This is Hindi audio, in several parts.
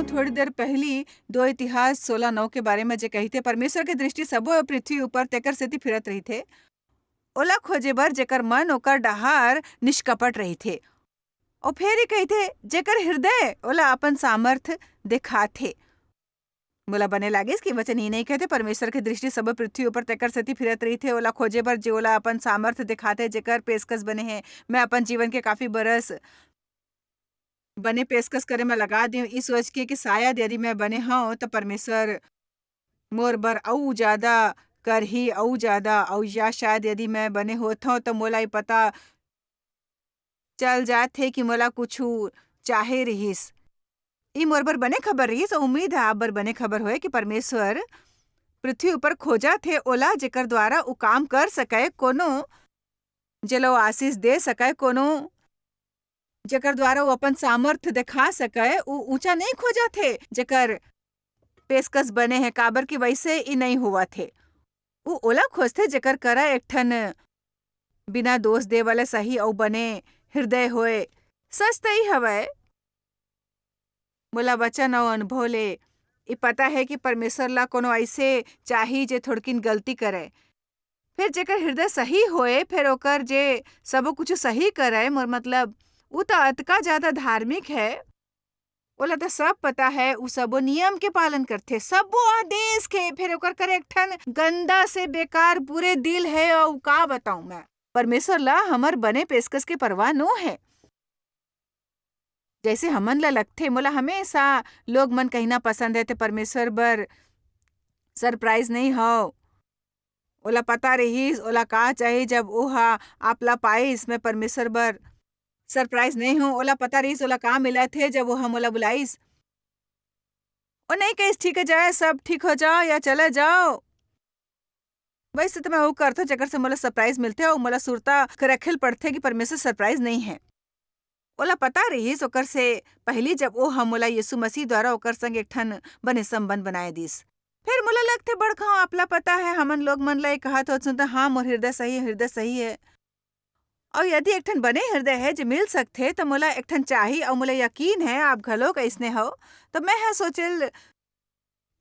थोड़ी देर पहली 2 इतिहास 16:9 के बारे में जे कही थे, परमेश्वर के दृष्टि सबो पृथ्वी ऊपर तेकर सेती फिरत रही थे, ओला खोजे बर जेकर मन ओकर डहार निष्कपट रही थे। और फिर ही कही थे जेकर हृदय ओला अपन सामर्थ दिखाथे। मोला बने लागिस कि वचन ही नहीं कहते परमेश्वर के दृष्टि सब पृथ्वी ऊपर तेकर सेती फिरत रही थे, ओला खोजे बर जे ओला अपन सामर्थ दिखाते जेकर पेशकश बने हैं। मैं अपन जीवन के काफी बरस बने पेशकश करे में लगा दी इस सोच के कि शायद यदि मैं बने हूं तो परमेश्वर मोर बर अऊ ज्यादा करही अऊ ज्यादा, अऊ या शायद यदि मैं बने होत हूं तो मोला ही पता चल जात थे कि मोला कुछ चाहे रहिस। ई मोर बर बने खबर रहिस। उम्मीद है आप बर बने खबर होए कि परमेश्वर पृथ्वी ऊपर खोजा थे ओला जेकर द्वारा उ काम कर सके, कोनो जेलो आशीष दे सके, कोनो जेकर द्वारा वो अपन सामर्थ दिखा सके। उ ऊंचा नहीं खोजा थे जेकर पेशकश बने हैं, काबर की वैसे ही नहीं हुआ थे। उ ओला खोजथे जेकर करा एक ठन बिना दोष दे वाले सही और बने हृदय होए। सच तो ही हवय। मोला वचन और अनुभव ले ये पता है कि परमेश्वर ला कोनो ऐसे चाही जे थोड़किन गलती करे, फिर जेकर हृदय सही होए, फिर ओकर जे सब कुछ सही करे। मोर मतलब उ तो अतका ज्यादा धार्मिक है, ओला तो सब पता है, उ सबो नियम के पालन करथे, सबो आदेश के। फिर ओकर करे एक ठन गंदा से बेकार बुरे दिल है। और का बताऊं मैं, परमेश्वर ला हमर बने पेशकश के परवाह नो है। जैसे हमन ला लगथे, मोला हमेशा लोग मन कहना पसंद है ते परमेश्वर बर सरप्राइज नहीं हो। ओला पता रहीस ओला का चाहिए, जब ओहा आपला पाइस। मैं परमेश्वर बर सरप्राइज नहीं हूँ। ओला पता रहीस ओला का मिला थे जब वो हम ओला बुलाइस। और नहीं कहिस ठीक है जाए, सब ठीक हो जाओ या चले जाओ। वैसे तो मैं वो करता जगह से मोला सरप्राइज मिलते और मोला सुरता रखेल पड़थे कि परमेश्वर सरप्राइज नहीं है। ओला पता रहीस ओकर से पहली जब ओ हम मोला यीशु मसीह द्वारा ओकर संग एक ठन बने संबंध बनाए दिस। फिर मोला लगथे बड़का आपला पता है, हमन लोग मन ला कहत हो सुनता हाँ मोर हृदय सही है, हृदय सही है। और यदि एक ठन बने हृदय है जो मिल सकथे तो मोला एक ठन चाही और मोला यकीन है आप घलो कैसने हो। तो मैं है सोचल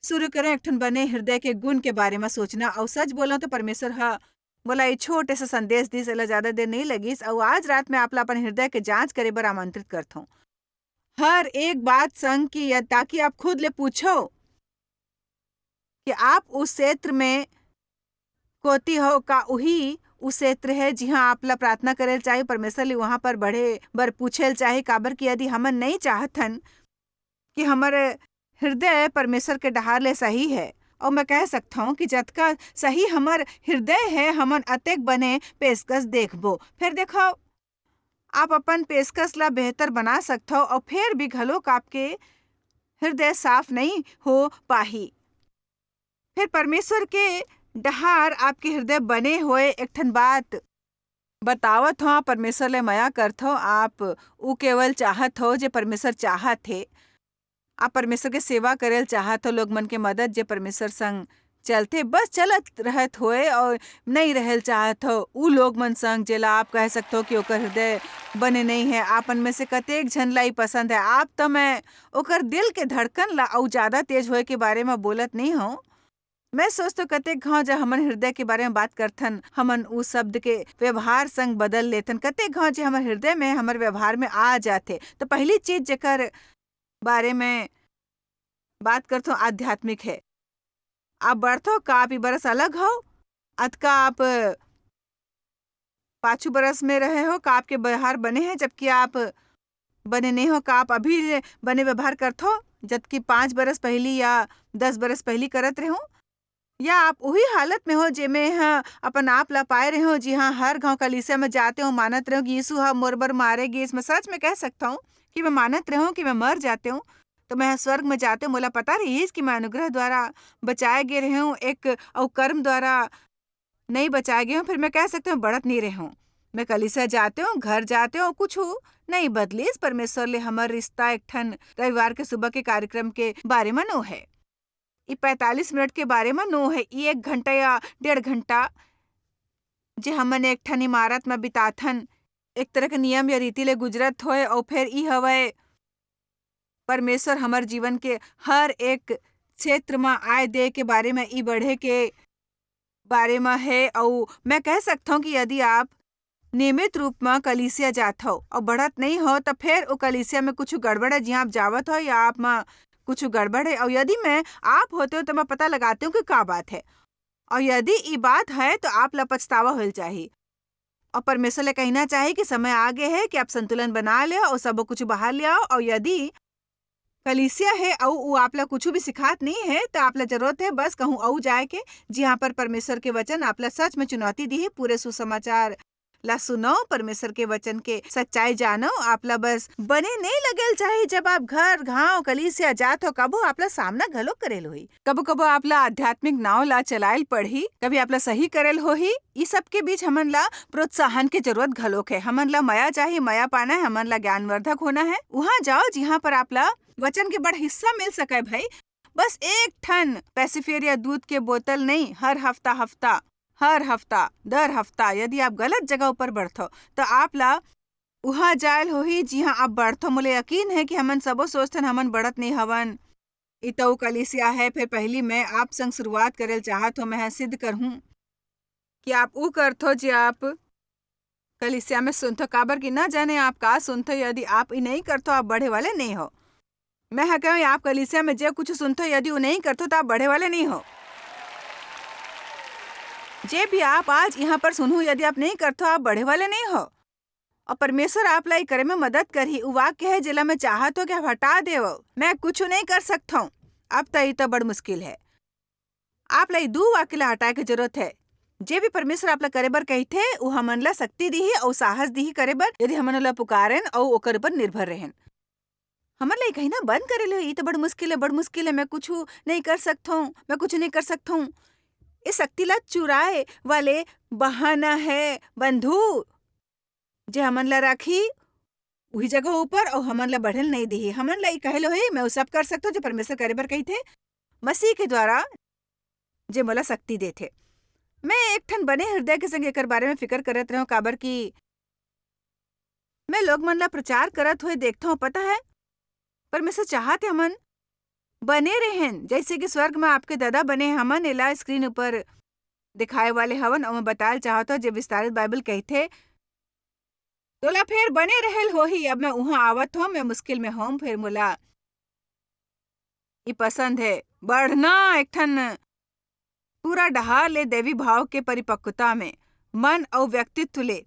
शुरू करें एक ठन बने हृदय के गुण के बारे में सोचना। और सच बोलो तो परमेश्वर हा बोला ये छोटे से संदेश दिस, एला ज्यादा देर नहीं लगिस। और आज रात में आपला अपन हृदय के जांच करे बर आमंत्रित करता हूँ, हर एक बात संग की, या ताकि आप खुद ले पूछो कि आप उस क्षेत्र में कोती हो का उही उस क्षेत्र है जिहाँ आपला प्रार्थना करेल चाहे परमेश्वर ले वहां पर बढ़े बर पूछेल चाहे। काबर कि यदि हमन नहीं चाहतन कि हमारे हृदय परमेश्वर के डहार ले सही है, और मैं कह सकता हूँ कि जतका सही हमार हृदय है हमन अतेक बने पेशकश देखबो। फिर देखो आप अपन पेशकश ला बेहतर बना सकते हो, और फिर भी घलोक आपके हृदय साफ नहीं हो पाही। फिर परमेश्वर के डहार आपके हृदय बने होए एक ठन बात बतावत हो, परमेश्वर ले माया करत हो। आप उ केवल चाहत हो जे परमेश्वर चाहत थे। आप परमेश्वर के सेवा करेल चाहत हो, लोग मन के मदद जे परमेश्वर संग चलते बस चलत रहत होए, और नहीं रहल चाहत हो उ लोग मन संग जेला आप कह सकते हो कि ओकर हृदय बने नहीं है। आपन में से कतेक झन लाई पसंद है। आप तो मैं ओकर दिल के धड़कन ला और ज्यादा तेज होए के बारे में बोलत नहीं हो। मैं सोचतो कतेक घाव जब हमन हृदय के बारे में बात करथन, हमन उस शब्द के व्यवहार संग बदल लेथन। कतेक घाव जो हमारे हृदय में हमारे व्यवहार में आ जाते। तो पहली चीज जेकर बारे में बात करते हो आध्यात्मिक है। आप बढ़तो का आप बरस अलग हो, अतका आप 5 बरस में रहे हो का आपके व्यवहार बने हैं, जबकि आप बने नहीं हो का आप अभी बने व्यवहार करते हो जबकि 5 बरस पहली या 10 बरस पहली करत रहे हो। या आप वही हालत में हो जेमे हाँ अपन आप ला पाए रहे हो। जी हाँ, हर गांव कलीसिया में जाते हो, मानत रहे हो कि यीशु हाँ मोर बर मारेगी। इसमें सच में कह सकता हूँ कि मैं मानत रहे हूँ कि मैं मर जाते हूँ तो मैं स्वर्ग में जाते हूँ। मोला पता रही कि मैं अनुग्रह द्वारा बचाए गए रहे हूँ, एक और कर्म द्वारा नहीं बचाए गए हूँ। फिर मैं कह सकते हूँ बढ़त नहीं रहे हूँ। मैं कलीसिया जाते हूँ, घर जाते हूँ, कुछ हो नहीं बदली। इस परमेश्वर ले हमार रिश्ता एक ठन रविवार के सुबह के कार्यक्रम के बारे में नो है, ये 45 मिनट के बारे में नो है, ये 1 घंटा या 1.5 घंटा जे हमन एक ठन इमारत में बिताथन, एक तरह के नियम या रीति ले गुजरत होए। और फिर ई हवय परमेश्वर हमारे जीवन के हर एक क्षेत्र में आय दे के बारे में ई बढ़े के बारे में है। और मैं कह सकता हूँ कि यदि आप नियमित रूप में कलीसिया जात हो और बढ़त नहीं हो तो फिर वो कलीसिया में कुछ गड़बड़ है, जहाँ आप जावत हो या आप में कुछ गड़बड़ है। और यदि मैं आप होते हो तो मैं पता लगाती हूँ कि क्या बात है, और यदि ये बात है तो आप ला पछतावा होल चाहिए और परमेश्वर ले कहना चाहिए कि समय आगे है कि आप संतुलन बना ले और सब कुछ बाहर ले आओ। और यदि कलीसिया है और वो आप ला कुछ भी सिखात नहीं है तो आप ला जरूरत है बस कहूँ औ जाए के, जहाँ पर परमेश्वर के वचन आप ला सच में चुनौती दी है। पूरे सुसमाचार ला सुनो, परमेश्वर के वचन के सच्चाई जानो। आप ला बस बने नहीं लगेल चाहिए जब आप घर गांव कलीसिया जात हो, कबो आप ला सामना घलो करेल होई, कबो कबो आप ला आध्यात्मिक नाव ला चलाइल पढ़ी, कभी आप ला सही करेल होही। इस सब के बीच हमन ला प्रोत्साहन के जरूरत घलोक है। हमन ला मया चाहिए, मया पाना है, हमन ला ज्ञानवर्धक होना है। वहाँ जाओ जहाँ पर आप ला वचन के बड़ हिस्सा मिल सके भाई। बस एक ठन पैसिफियर या दूध के बोतल नहीं, हर हफ्ता दर हफ्ता यदि आप गलत जगह ऊपर बढ़थो तो आप ला वहाँ जायल होही जहाँ आप बढ़थो। मुझे यकीन है कि हमन सबो सोचथन हमन बढ़त नहीं हवन, इतो कलीसिया है। फिर पहली मैं आप संग शुरुआत करेल चाहत हो, मैं सिद्ध करहूँ कि आप वो करथो जे आप कलीसिया में सुनथो, काबर की ना जाने आप का सुनथो। यदि आप ये नहीं करथो आप बढ़े वाले नहीं हो। मैं कहूँ आप कलीसिया में जे कुछ सुनथो यदि वो नहीं करथो तो आप बढ़े वाले नहीं हो। जे भी आप आज यहाँ पर सुनू यदि आप नहीं करथो आप बढ़े वाले नहीं हो। और परमेश्वर आप लाई करे में मदद करही। उ वाक्य है जिला मैं चाहत हो कि आप हटा देव, मैं कुछ नहीं कर सकता हूँ। अब तो बड़ मुश्किल है। आप लाई दो वाक्य ला हटाए की जरूरत है। जे भी परमेश्वर आप ला करे बर कही थे वो हमन ला शक्ति दी और साहस दी करे बर, यदि हमन ला पुकारन और ओकर पर निर्भर रहन। हमन ला कहीं ना बंद करे लो, ये तो बड़ मुश्किल है, मैं कुछ नहीं कर सकता हूँ। इस शक्ति ला चुराए वाले बहाना है बंधु, जे हमन ला राखी वही जगह ऊपर और हमन ला बढ़ल नहीं दी। हमन ला कहलो है मैं वो सब कर सकता हूँ जो परमेश्वर करे बर कही थे मसीह के द्वारा जे मला शक्ति दे थे। मैं एक ठन बने हृदय के संग एकर बारे में फिकर करत रहूं, काबर की मैं लोग मन ला प्रचार करत हुए देखता हूँ। पता है परमेश्वर चाहते हमन बने रहें जैसे कि स्वर्ग में आपके दादा बने। हमन एला स्क्रीन ऊपर दिखाए वाले हवन और मैं बताल चाहता हूँ जे विस्तारित बाइबल कहते तोला फिर बने रहल होही। अब मैं वहाँ आवत हूँ, मैं मुश्किल में हूँ, फिर मुला ये पसंद है बढ़ना एक ठन पूरा डहार ले देवी भाव के परिपक्वता में, मन और व्यक्तित्व ले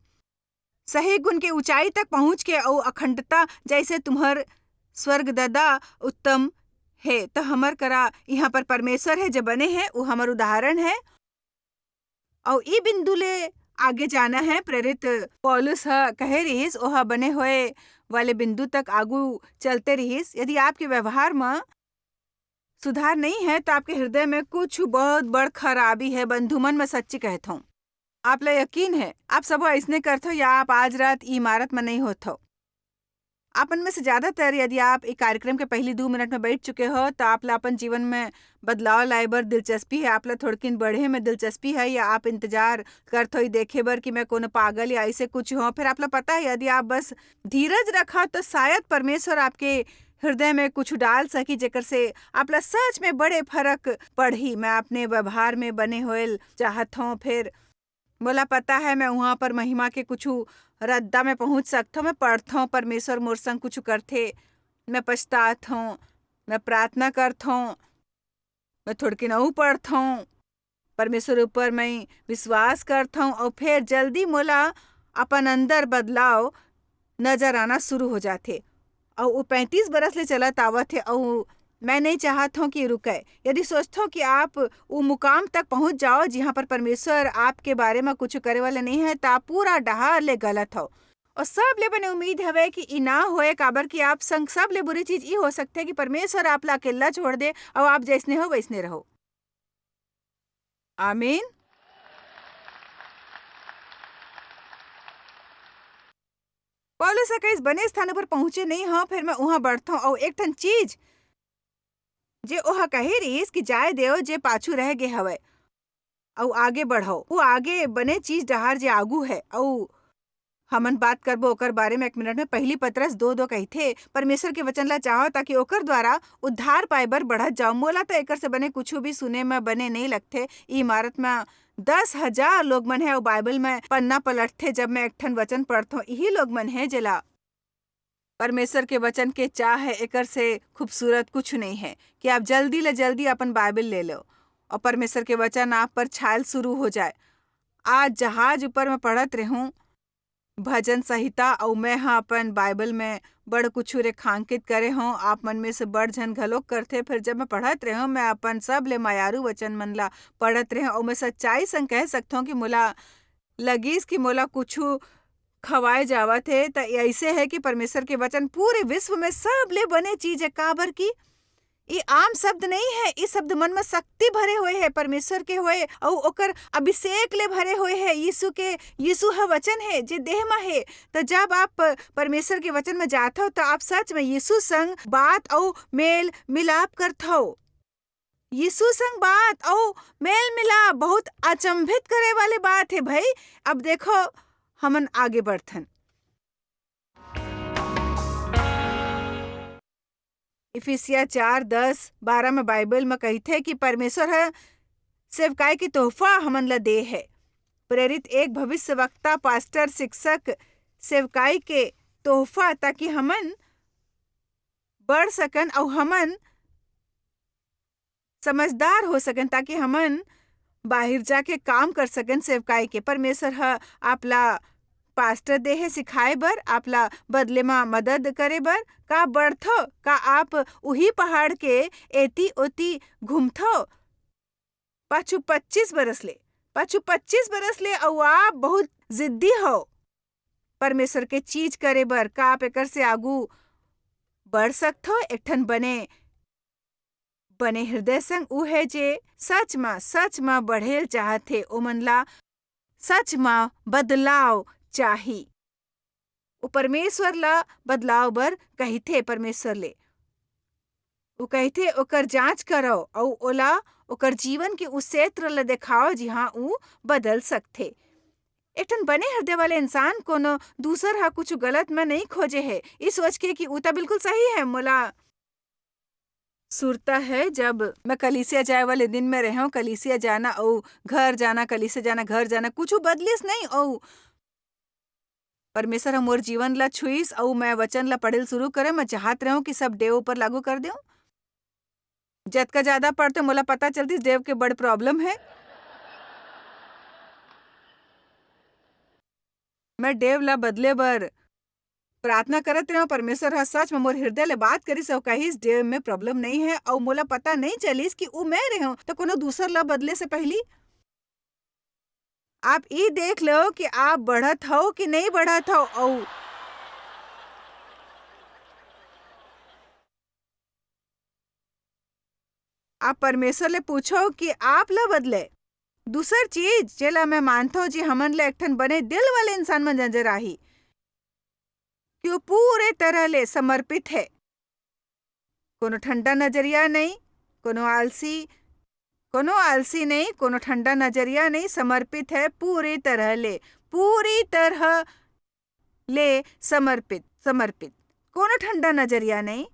सही गुण के ऊंचाई तक पहुँच के और अखंडता जैसे तुम्हार स्वर्ग दादा उत्तम है। तो हमर करा यहाँ पर परमेश्वर है जो बने हैं, वो हमार उदाहरण है और ई बिंदु ले आगे जाना है। प्रेरित पौलुस कहे रहीस ओहा बने हुए वाले बिंदु तक आगू चलते रहीस। यदि आपके व्यवहार में सुधार नहीं है तो आपके हृदय में कुछ बहुत बड़ खराबी है बंधु मन, मैं सच्ची कहता हूँ। आप ला यकीन है आप सब ऐसने करते हो या आप आज रात इमारत में नहीं होते हो। आपन में से ज्यादातर यदि आप एक कार्यक्रम के पहली 2 मिनट में बैठ चुके हो तो आप ला अपन जीवन में बदलाव लाए बर दिलचस्पी है, आप ला थोड़किन बढ़े में दिलचस्पी है, या आप इंतजार करते हो देखे बर कि मैं कोनो पागल या ऐसे कुछ हो। फिर आप ला पता है यदि आप बस धीरज रखा तो शायद परमेश्वर आपके हृदय में कुछ डाल सकी जेकर से आप ला सच में बड़े फर्क पड़ी। मैं अपने व्यवहार में बने हुए चाहत हूँ। फिर बोला पता है मैं वहाँ पर महिमा के कुछ रद्दा में पहुँच सकता हूँ। मैं पढ़ता हूँ परमेश्वर मोर संग कुछ करते, मैं पछतात हूँ, मैं प्रार्थना करता हूँ, मैं थोड़की नऊ पढ़ता हूँ, परमेश्वर ऊपर मैं विश्वास करता हूँ और फिर जल्दी मोला अपन अंदर बदलाव नजर आना शुरू हो जाते। और वो 35 बरस ले चलत आवत है और मैं नहीं चाहता हूँ कि रुके। यदि सोचता हूँ कि आप वो मुकाम तक पहुँच जाओ जहाँ पर परमेश्वर आपके बारे में कुछ करे वाले नहीं है तो आप पूरा डहार ले गलत हो। और सब ले बने उम्मीद हवे कि ई ना होए, काबर कि आप संग सब ले बुरी चीज ये हो सकते है कि परमेश्वर आप ला अकेला छोड़ दे और आप जैसने हो वैसने रहो। आमीन। पौलुस कई बने स्थानों पर पहुंचे नहीं हो, फिर मैं वहां बढ़ता हूँ और एक ठन चीज जे ओहा कही रहीस कि जाए देव जे पाछू रह गे हवे और आगे बढ़ो। वो आगे बने चीज डहार जे आगू है और हमन बात करबो ओकर बारे में 1 मिनट में। पहली पतरस 2:2 कहिथे, परमेश्वर के वचन ला चाहो ताकि ओकर द्वारा उद्धार पाए बर बढ़त जाओ। मोला तो एकर से बने कुछ भी सुने में बने नहीं लगथे। ई इमारत में 10,000 लोग मन है और बाइबल में पन्ना पलटथे जब मैं एक ठन वचन पढ़थो। यही लोग मन है जेला परमेश्वर के वचन के चाह है। एकर से खूबसूरत कुछ नहीं है कि आप जल्दी ले जल्दी अपन बाइबल ले लो और परमेश्वर के वचन आप पर छायल शुरू हो जाए। आज जहाज ऊपर में पढ़त रहूं भजन संहिता और मैं हाँ अपन बाइबल में बड़ कुछ रेखांकित करे हूँ। आप मन में से बड़ झन घलोक करथे। फिर जब मैं पढ़त रहे हूँ मैं अपन सब ले मायारू वचन मन ला पढ़त रहे और मैं सच्चाई संग कह सकता हूँ कि मोला लगिस कि मोला कुछ खवाए जावत है। तो ऐसे है कि परमेश्वर के वचन पूरे विश्व में सब ले बने चीज है। काबर की ये आम शब्द नहीं है। ये शब्द मन में शक्ति भरे हुए है परमेश्वर के होए और ओकर अभिषेक ले भरे हुए है। यीशु है वचन है जे देह में है। तो जब आप परमेश्वर के वचन में जाते हो तो आप सच में यीशु संग बात और मेल मिलाप करते हो। यीशु संग बात और मेल मिलाप बहुत अचंभित करे वाले बात है भाई। अब देखो हमन आगे बढ़थन। इफिसिया 4:10-12 में बाइबल में कहते कि परमेश्वर है सेवकाई की तोहफा हमन ला दे है। प्रेरित एक भविष्यवक्ता, पास्टर, शिक्षक सेवकाई के तोहफा ताकि हमन बढ़ सकन और हमन समझदार हो सकन ताकि हमन बाहर जाके काम कर सकन सेवकाई के। परमेश्वर है आपला पास्टर दे है सिखाए बर, आपला बदले में मदद करे बर। का बढ़थो का आप उही पहाड़ के एती ओती घूमथो पाछू 25 बरस ले और आप बहुत जिद्दी हो परमेश्वर के चीज करे बर। का आप एकर से आगू बढ़ सकथो। एक ठन बने हृदय संग उ है जे सच में बढ़ेल चाहथे। ओमन ला सच में बदलाव चाही। वो परमेश्वर ला बदलाव बर कहिथे। परमेश्वर ले वो कहथे ओकर जांच करो और ओला ओकर जीवन के उस क्षेत्र ला दिखाओ जहाँ वो बदल सकथे। एक ठन बने हृदय वाले इंसान कोनो दूसर हा कुछ गलत में नहीं खोजे है इस सोच के कि उता बिल्कुल सही है। मोला सुरता है जब मैं कलीसिया जाए वाले दिन में रहे हूँ, कलीसिया जाना और घर जाना, कलीसिया जाना घर जाना कुछ बदलिस नहीं। और परमेश्वर मोर जीवन ला छुईस और मैं वचन ला पढ़ेल शुरू करे। मैं चाहत रहूं कि सब देव ऊपर लागू कर देऊं। जतका ज्यादा पढ़ते मोला पता चलती देव के बड़ प्रॉब्लम है। मैं देव ला बदले बर प्रार्थना करत रहूं। परमेश्वर हा सच में मोर हृदय ले बात करिस और कहिस देव में प्रॉब्लम नहीं है और मोला पता नहीं चलिस कि उ मैं रहूं तो कोनो दूसर ला बदले से पहली आप ये देख लो कि आप बढ़त हो कि नहीं बढ़त हो। और आप परमेश्वर ले पूछो कि आप ला बदले। दूसर चीज जेला मैं मानता हूँ जी हमन ले एक ठन बने दिल वाले इंसान में नजर आही कि वो पूरे तरह ले समर्पित है। कोनो ठंडा नजरिया नहीं, कोनो आलसी नहीं, कोनो ठंडा नजरिया नहीं। समर्पित है पूरी तरह ले समर्पित। कोनो ठंडा नजरिया नहीं,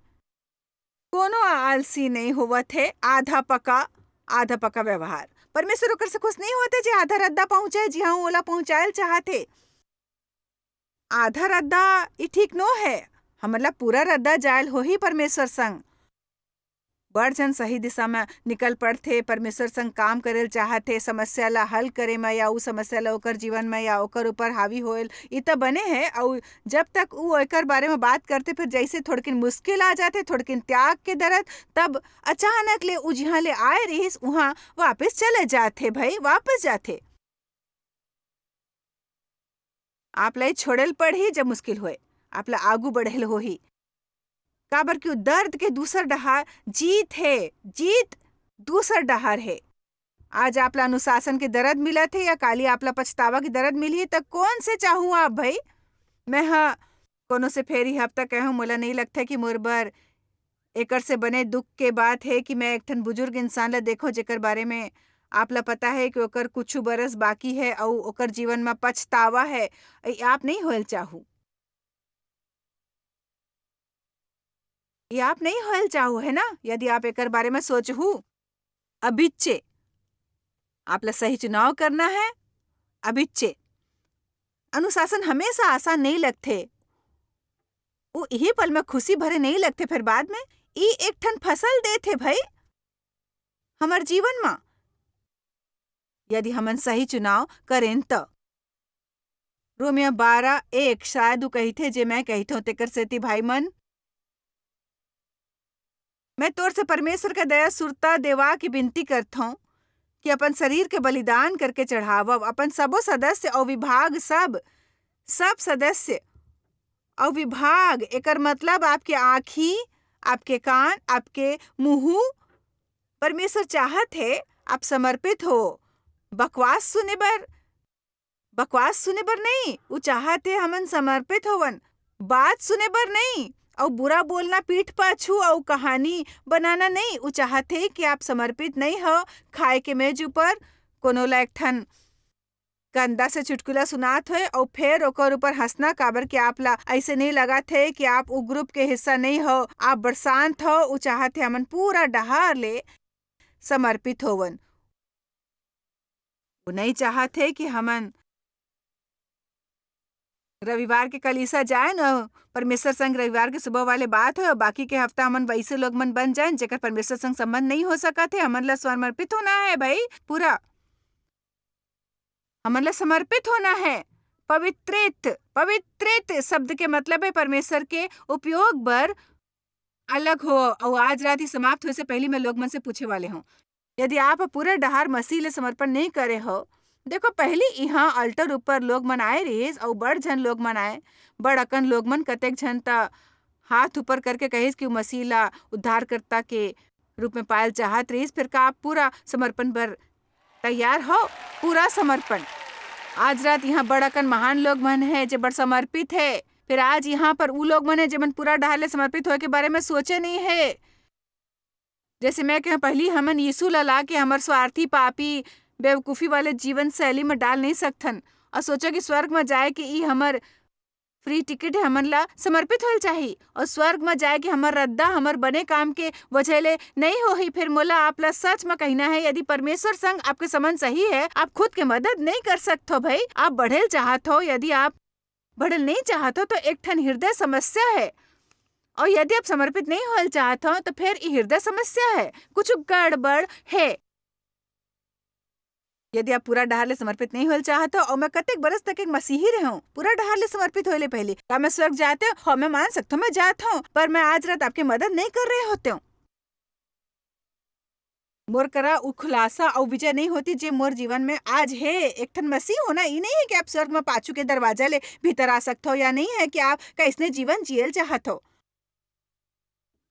कोनो आलसी नहीं होवत है। आधा पका व्यवहार परमेश्वर ओकर से खुश नहीं होते जे आधा रद्दा पहुंचे जी हाँ ओला पहुंचायल चाहते। आधा रद्दा ये ठीक नो है। हमला पूरा रद्दा जायल हो ही परमेश्वर संग। बड़ जन सही दिशा में निकल पड़थे, परमेश्वर संग काम करेल चाहथे, समस्या ला हल करे में या उ समस्या ला ओकर जीवन में या ओकर ऊपर हावी होएल इ त बने है। और जब तक उ एकर बारे में बात करते फिर जैसे थोड़किन मुश्किल आ जाते, थोड़किन त्याग के दर्द, तब अचानक ले उ जिहाँ ले आए रहिस उहाँ वापस चले जाते भाई, वापस जाते। आप ला छोड़ेल पड़ी जब मुश्किल होए, आप ला आगू बढ़ेल हो ही। काबर क्यों दर्द के दूसर डहार जीत दूसर डहार है। आज आपला अनुशासन के दर्द मिला थे या काली आपला पछतावा की दर्द मिली तो कौन से चाहूँ आप भाई। मैं हाँ कोनो से फेरी हफ्ता कहूँ मोला नहीं लगता कि मोर बर एकर से बने दुख के बात है कि मैं एक ठन बुजुर्ग इंसान ला देखो जेकर बारे में आपला पता है कि ओकर कुछ बरस बाकी है और ओकर जीवन में पछतावा है, आप नहीं होल चाहू। ये आप नहीं होल चाहू है ना, यदि आप एकर बारे में सोचहू। अबिच्चे आपला सही चुनाव करना है। अबिच्चे अनुशासन हमेशा आसान नहीं लगते, वो यही पल में खुशी भरे नहीं लगते, फिर बाद में ई एक ठन फसल देते भाई हमार जीवन में, यदि हमन सही चुनाव करें तो। रोमियो 12:1 शायद कही थे जे मैं कहती हूँ तेकर सेती भाई मन, मैं तोर से परमेश्वर का दया सुरता देवा की विनती करता हूँ कि अपन शरीर के बलिदान करके चढ़ावब, अपन सबो सदस्य और विभाग सब सदस्य और विभाग, एकर मतलब आपके आँखी, आपके कान, आपके मुंह, परमेश्वर चाहत है आप समर्पित हो। बकवास सुने बर नहीं, वो चाहते हमन समर्पित होवन, बात सुने बर नहीं और बुरा बोलना पीठ पाछू और कहानी बनाना नहीं। वो चाहते कि आप समर्पित नहीं हो। खाए के मेज ऊपर कोनो ला एक ठन गंदा से चुटकुला सुनात है और फिर ओकर ऊपर हंसना, काबर कि आप ला ऐसे नहीं लगा थे कि आप वो ग्रुप के हिस्सा नहीं हो, आप बरसात हो। वो चाहते हमन पूरा डहार ले समर्पित होवन। वो नहीं चाहते कि हमन रविवार के कलीसा जाए न, परमेश्वर संग रविवार के सुबह वाले बात हो, बाकी के हफ्ता हमन वैसे लोग मन बन जाए जेकर परमेश्वर संग संबंध नहीं हो सका थे। हमन ला समर्पित होना है भाई, पूरा हमन ला समर्पित होना है। पवित्रित शब्द के मतलब है परमेश्वर के उपयोग बर अलग हो। और आज रात ही समाप्त होने से पहले मैं लोग मन से पूछे वाले हूँ, यदि आप पूरा डहार मसीह ले समर्पण नहीं करे हो, देखो पहले यहाँ अल्टर ऊपर लोग मन आए रहीस और बड़ झन लोग मन आए, बड़ अकन लोग मन कतेक झन ता हाथ ऊपर करके कहिस कि मसीह ला उद्धारकर्ता के रूप में पायल चाहत रहीस। फिर का आप पूरा समर्पण बर तैयार हो? पूरा समर्पण। आज रात यहाँ बड़ अकन महान लोग मन है जो बड़ समर्पित है। फिर आज यहाँ पर उ लोग मन है जो मन पूरा ढाले समर्पित होए के बारे में सोचे नहीं है। जैसे मैं कह पहली हमन यीशु ला के हमर स्वार्थी पापी बेवकूफी वाले जीवन शैली में डाल नहीं सकथन और सोचा कि स्वर्ग में जाए कि ई हमर फ्री टिकट है, हमन ला समर्पित होल चाहिए और स्वर्ग में जाए कि हमर रद्दा हमर बने काम के वजह ले नहीं हो ही। फिर मोला आप ला सच में कहना है, यदि परमेश्वर संग आपके संबंध सही है, आप खुद के मदद नहीं कर सकते हो भाई। आप बढ़ेल चाहत हो, यदि आप बढ़ेल नहीं चाहत हो तो एक ठन हृदय समस्या है, और यदि आप समर्पित नहीं होल चाहत हो तो फिर ये हृदय समस्या है, कुछ गड़बड़ है। यदि आप पूरा डहार ले समर्पित नहीं होल चाहत हो, और मैं कतेक बरस तक एक मसीही रहा हूँ, पूरा डहार ले समर्पित होले पहले क्या मैं स्वर्ग जाते हो? हाँ, मैं मान सकता हूँ मैं जाता हूँ, पर मैं आज रात आपकी मदद नहीं कर रहे होते हूँ। मोर करा उ खुलासा और विजय नहीं होती जे मोर जीवन में आज है। एक ठन मसीह होना ये नहीं है कि आप स्वर्ग में पाछू के दरवाजा ले भीतर आ सकते हो, या नहीं है कि आप कैसने जीवन जियल चाहत हो।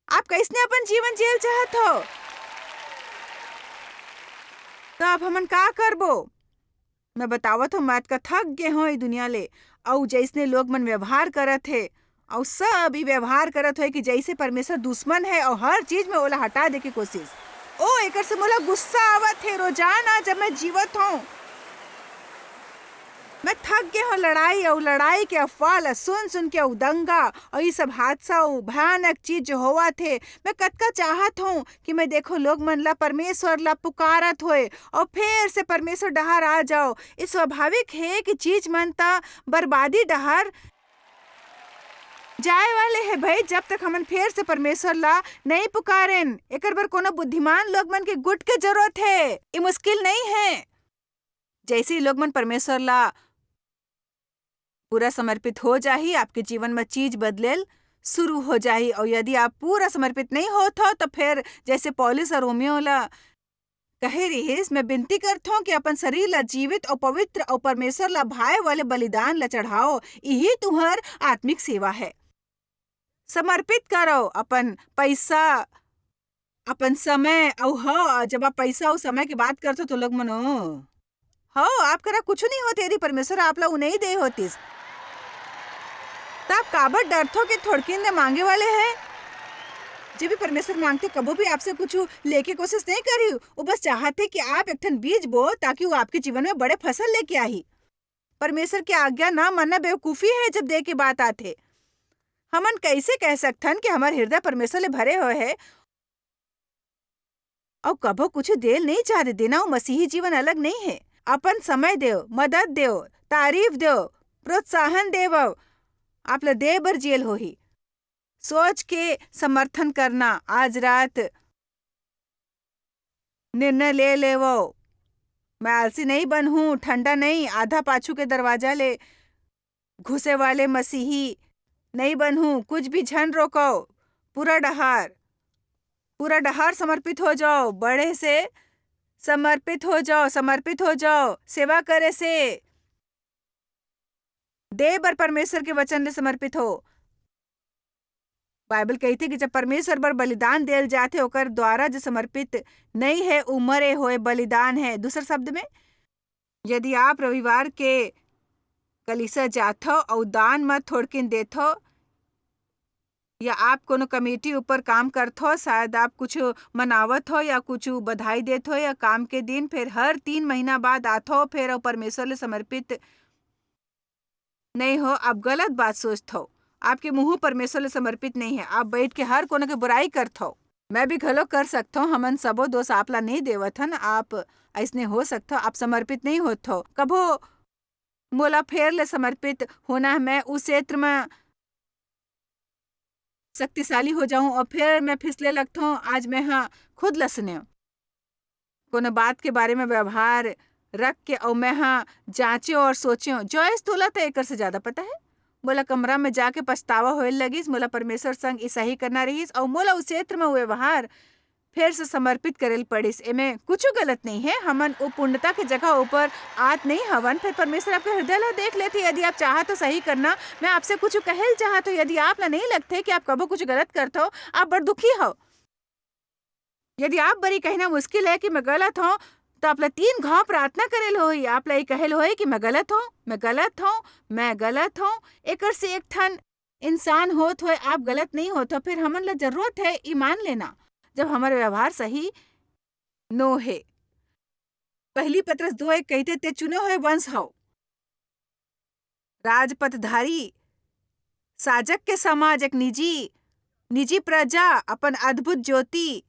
आप कैसने अपन जीवन जियल चाहत हो, तो आप हमन का करबो? मैं बतावत हूँ, मत का थक गए हो ये दुनिया ले, और जैसने लोग मन व्यवहार करत है और सब ही व्यवहार करत है कि जैसे परमेश्वर दुश्मन है और हर चीज में ओला हटा दे की कोशिश। ओ एकर से मोला गुस्सा आवत है रोजाना जब मैं जीवत हूँ। मैं थक गए हूँ लड़ाई के अफवाह ला सुन के दंगा और ये सब हादसा भयानक चीज जो हुआ थे। मैं कतका चाहत हूँ कि मैं देखो लोग मन ला परमेश्वर ला पुकारत होए और फिर से परमेश्वर डहार आ जाओ। ये स्वाभाविक है कि चीज मन ता बर्बादी डहार जाए वाले है भाई, जब तक हमन फिर से परमेश्वर ला नहीं पुकारेन। एकर बर कोनो बुद्धिमान लोग मन के गुट के जरूरत है, ये मुश्किल नहीं है। जैसे ही लोग मन परमेश्वर ला पूरा समर्पित हो जाही, आपके जीवन में चीज बदलेल शुरू हो जाही। और यदि आप पूरा समर्पित नहीं होता तो फिर जैसे पौलुस और रोमियो ला कहे रहीस, मैं विनती करता हूँ कि अपन शरीर ला जीवित और पवित्र और परमेश्वर ला भाए वाले बलिदान ला चढ़ाओ, यही तुम्हार आत्मिक सेवा है। समर्पित करो अपन पैसा, अपन समय। और हाँ, जब आप पैसा और समय की बात करते तो लोग मनो हो आप करा कुछ नहीं होते, यदि परमेश्वर आप ला नहीं दे होतीस तो आप काबर डरथो कि थोड़किन दे मांगे वाले हैं। जब भी परमेश्वर मांगते कबो भी आपसे कुछ लेके कोशिश नहीं करी। वो बस चाहते कि आप एक ठन बीज बो ताकि वो आपके जीवन में बड़े फसल लेके आई। परमेश्वर की आज्ञा ना मानना बेवकूफी है जब दे के बात आते। हमन कैसे कह सकथन कि हमारे हृदय परमेश्वर ले भरे हुए है और कबो कुछ देल नहीं चाहते। देना वो मसीही जीवन अलग नहीं है। अपन समय देव, मदद देव, तारीफ देव, प्रोत्साहन देव, आप ला दे बर जेल होही। सोच के समर्थन करना। आज रात निर्णय ले लेवो। मैं आलसी नहीं बनूं, ठंडा नहीं, आधा पाछू के दरवाजा ले घुसे वाले मसीही नहीं बनूं। कुछ भी झन रोको। पूरा डहार समर्पित हो जाओ। बड़े से समर्पित हो जाओ। सेवा करे से दे बर परमेश्वर के वचन ले समर्पित हो। बाइबल कहती कि जब परमेश्वर बर बलिदान देल जाथे ओकर द्वारा जो समर्पित नहीं है उमरे होए बलिदान है। दूसरे शब्द में, यदि आप रविवार के कलीसिया जाथो और दान मत थोड़किन देथो, या आप कोनो कमेटी ऊपर काम करथो, शायद आप कुछ मनावत हो या कुछ बधाई देत हो या काम के दिन, फिर हर 3 महीना बाद आथो फिर परमेश्वर ले समर्पित नहीं हो, आप गलत बात सोचथो। आपके मुंह परमेश्वर ले समर्पित नहीं है। आप बैठ के हर कोनो के बुराई करथो। मैं भी घलो कर सकथो। हमन सबो दोष आपला नहीं देवथन। आप ऐसने हो सकथो। आप समर्पित नहीं होथो। कभो मोला फेर ले समर्पित होना है। मैं उस क्षेत्र में शक्तिशाली हो जाऊं और फिर मैं फिसले लगता। आज मैं खुद लसने कोनो बात के बारे में व्यवहार रख के और मैं जांचे और सोचे जो इस तोला तो एकर से ज्यादा पता है। मोला कमरा में जाके पछतावा होए लगिस। मोला परमेश्वर संग ऐसा ही करना रहीस और मोला उस क्षेत्र में व्यवहार फिर से समर्पित करेल पड़िस। एमे कुछ गलत नहीं है। हमन वो पूर्णता के जगह ऊपर आत नहीं हवन। फिर परमेश्वर आपके हृदय ला देख लेते। यदि आप चाह तो सही करना। मैं आपसे कुछ कहल चाह तो यदि आप ला नहीं लगते कि आप कबो कुछ गलत करते हो, आप बड़ दुखी हो। यदि आप बड़ी कहना मुश्किल है कि मैं गलत हूँ, तो आप ला 3 घाव प्रार्थना करेल हो। आप ला कहल हो कि मैं गलत हूँ। एक से एक ठन इंसान होत हो, आप गलत नहीं होते। फिर हमन ला जरूरत है ईमान लेना जब हमारे व्यवहार सही नो है। पहली पत्रस 2:1 कहते ते चुने हुए वंश हो, राजपथधारी साजक के समाज, एक निजी प्रजा, अपन अद्भुत ज्योति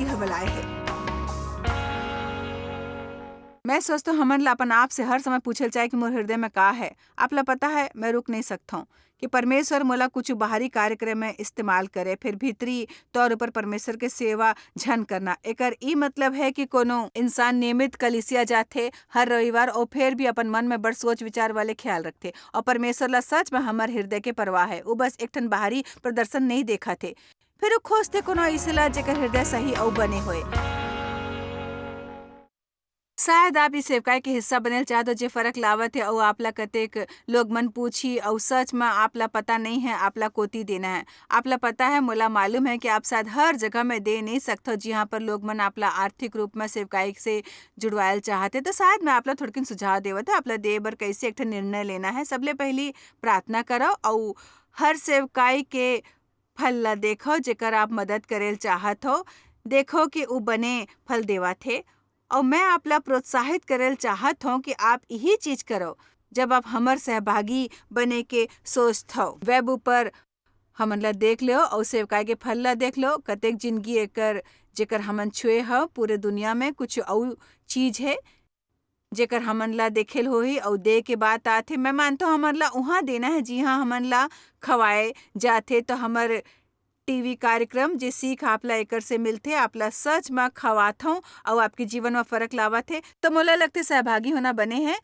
हवलाए है। मैं सोचता हूँ हमन ला अपन आप से हर समय पूछल चाहे कि मोर हृदय में का है। आप ला पता है मैं रुक नहीं सकता हूँ कि परमेश्वर मोला कुछ बाहरी कार्यक्रम में इस्तेमाल करे, फिर भीतरी तौर पर परमेश्वर के सेवा झन करना। एकर ई मतलब है कि कोनो इंसान नियमित कलीसिया जाथे हर रविवार और फिर भी अपन मन में बड़ सोच विचार वाले ख्याल रखते और परमेश्वर ला सच में हमार हृदय के परवाह है। वो बस एक ठन बाहरी प्रदर्शन नहीं देखा थे। फिर खोजते कोनो ऐसे जेकर हृदय सही और बने हुए। शायद आप इस सेवकाई के हिस्सा बनल चाहते जे फर्क लावत है और आपला कतेक लोग मन पूछी और सच में आपला पता नहीं है आपला कोती देना है। आपला पता है, मोला मालूम है कि आप शायद हर जगह में दे नहीं सकते जहाँ पर लोग मन आपला आर्थिक रूप में सेवकाई से जुड़वायल चाहते। तो शायद मैं आपला थोड़किन सुझाव देवत है आपला दे बर कैसे एक निर्णय लेना है। सबले पहली प्रार्थना करो और हर सेवकाई के फल ला देखो जेकर आप मदद करेल चाहत हो। देखो कि वो बने फल देवा थे और मैं आपला प्रोत्साहित करेल चाहत हूँ कि आप यही चीज करो। जब आप हमर सहभागी बने के सोचत हो, वेब ऊपर हमन ला देख लो और सेवकाई के फल ला देख लो। कतेक जिंदगी एकर जेकर हमन छुए हो पूरे दुनिया में कुछ और चीज है जेकर हमन ला देखेल होही और दे के बात आथे। मैं मानता हूँ हमन ला वहाँ देना है जी हाँ हमन ला खवाए जाथे। तो हमर टीवी कार्यक्रम जे सीख आपला एकर से मिलते आपला सच में खवात हूँ और आपके जीवन में फर्क लावत है। तो मोला लगते सहभागी होना बने हैं।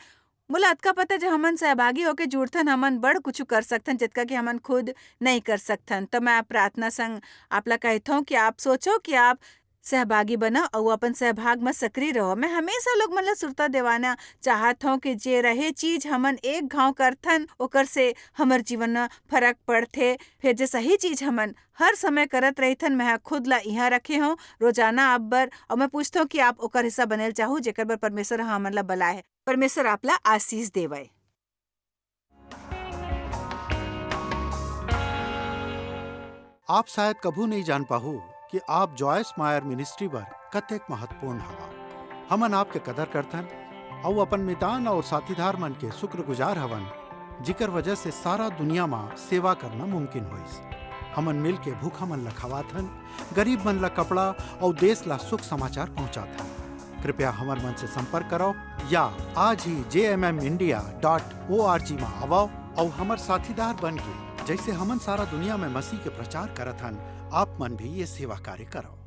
मोला अतका पता जब हमन सहभागी होके जुड़थन हमन बड़ कुछ कर सकथन जितका कि हमन खुद नहीं कर सकथन। तो मैं प्रार्थना संग आपला कहता हूँ कि आप सोचो कि आप सहभागी बना और अपन सहभाग में सक्रिय रहो। मैं हमेशा लोग मतलब सुरता देवाना चाहत हूँ कि जे रहे चीज हमन एक घाव करथन ओकर से हमर जीवन में फर्क पड़थे। फिर जे सही चीज हमन हर समय करत रहीथन मैं खुद ला यहाँ रखे हूँ रोजाना आप बर और मैं पूछता हूँ कि आप ओकर हिस्सा बनल चाहूँ जेकर बर परमेश्वर हमन ला बला है। परमेश्वर आपला आशीष देवे। आप शायद कभू नहीं जान पाहू कि आप जॉयस मायर मिनिस्ट्री बर कतेक महत्वपूर्ण हवा। हमन आपके कदर करथन और अपन मितान और साथीदार मन के शुक्रगुजार हवन, जिकर वजह से सारा दुनिया में सेवा करना मुमकिन होइस। हमन मिल के भूखा मन ला खवाथन, गरीब मन ला कपड़ा और देश ला सुख समाचार पहुंचाथन। कृपया हमर मन से संपर्क करो या आज ही jmmindia.org में आवो और हमर साथीदार बन के जैसे हमन सारा दुनिया में मसीह के प्रचार करत हन, आप मन भी ये सेवा कार्य करो।